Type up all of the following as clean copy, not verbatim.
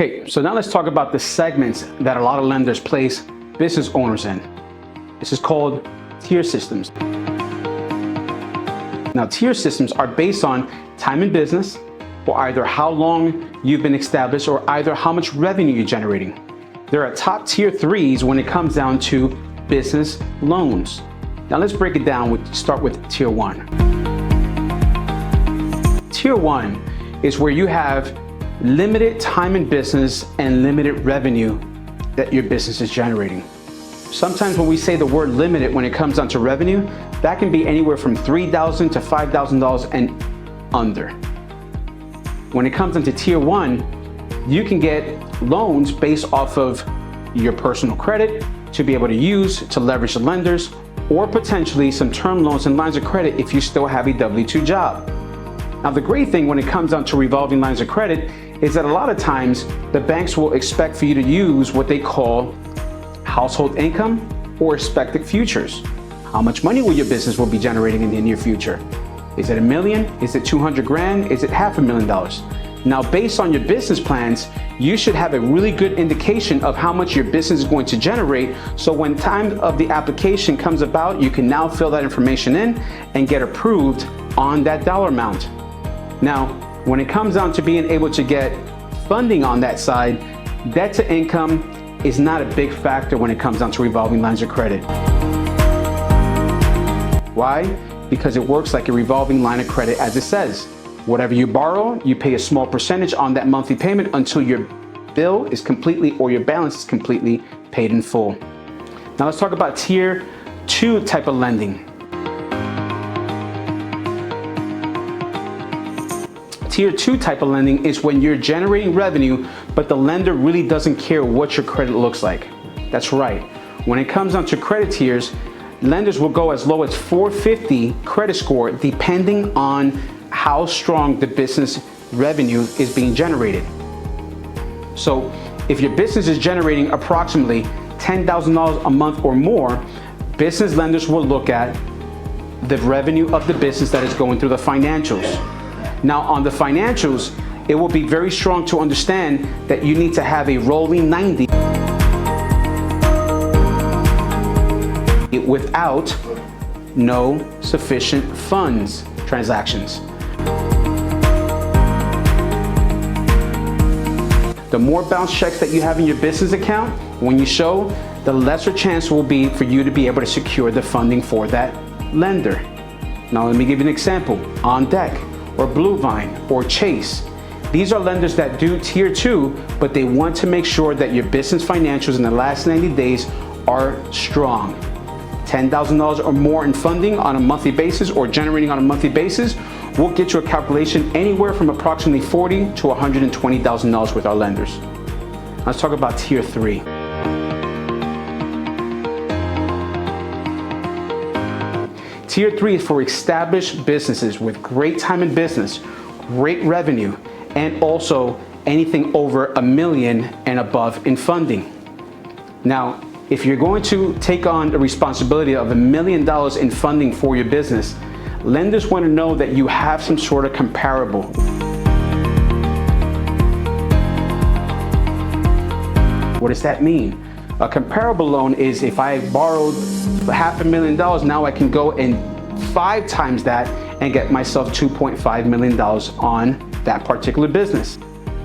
Okay, so now let's talk about the segments that a lot of lenders place business owners in. This is called tier systems. Now, tier systems are based on time in business, or either how long you've been established, or either how much revenue you're generating. There are top tier threes when it comes down to business loans. Now let's break it down. Start with tier one. Tier one is where you have limited time in business and limited revenue that your business is generating. Sometimes when we say the word limited when it comes down to revenue, that can be anywhere from $3,000 to $5,000 and under. When it comes into tier one, you can get loans based off of your personal credit to be able to use to leverage the lenders, or potentially some term loans and lines of credit if you still have a W-2 job. Now, the great thing when it comes down to revolving lines of credit is that a lot of times the banks will expect for you to use what they call household income or expected futures. How much money will your business will be generating in the near future? Is it $1 million? Is it 200 grand? Is it $500,000? Now, based on your business plans, you should have a really good indication of how much your business is going to generate. So when time of the application comes about, you can now fill that information in and get approved on that dollar amount. Now, when it comes down to being able to get funding on that side, debt to income is not a big factor when it comes down to revolving lines of credit. Why? Because it works like a revolving line of credit, as it says. Whatever you borrow, you pay a small percentage on that monthly payment until your bill is completely, or your balance is completely paid in full. Now let's talk about tier two type of lending. Tier two type of lending is when you're generating revenue, but the lender really doesn't care what your credit looks like. That's right. When it comes down to credit tiers, lenders will go as low as 450 credit score, depending on how strong the business revenue is being generated. So if your business is generating approximately $10,000 a month or more, business lenders will look at the revenue of the business that is going through the financials. Now, on the financials, it will be very strong to understand that you need to have a rolling 90 without no sufficient funds transactions. The more bounce checks that you have in your business account, when you show, the lesser chance will be for you to be able to secure the funding for that lender. Now, let me give you an example. OnDeck, or Bluevine, or Chase. These are lenders that do tier two, but they want to make sure that your business financials in the last 90 days are strong. $10,000 or more in funding on a monthly basis, or generating on a monthly basis, will get you a calculation anywhere from approximately $40,000 to $120,000 with our lenders. Let's talk about tier three. Tier three is for established businesses with great time in business, great revenue, and also anything over $1 million and above in funding. Now, if you're going to take on the responsibility of $1 million in funding for your business, lenders want to know that you have some sort of comparable. What does that mean? A comparable loan is if I borrowed $500,000, now I can go and 5 times that and get myself $2.5 million on that particular business.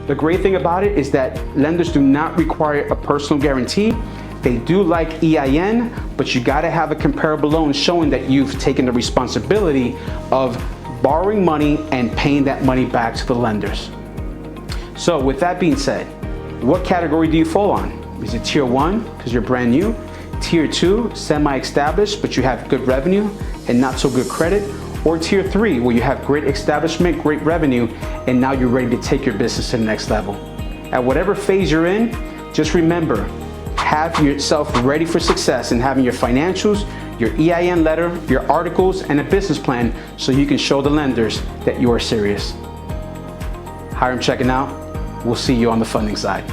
The great thing about it is that lenders do not require a personal guarantee. They do like EIN, but you gotta have a comparable loan showing that you've taken the responsibility of borrowing money and paying that money back to the lenders. So with that being said, what category do you fall on? Is it tier one, because you're brand new? Tier two, semi-established, but you have good revenue and not so good credit? Or tier three, where you have great establishment, great revenue, and now you're ready to take your business to the next level? At whatever phase you're in, just remember, have yourself ready for success in having your financials, your EIN letter, your articles, and a business plan so you can show the lenders that you are serious. Hiram checking out. We'll see you on the funding side.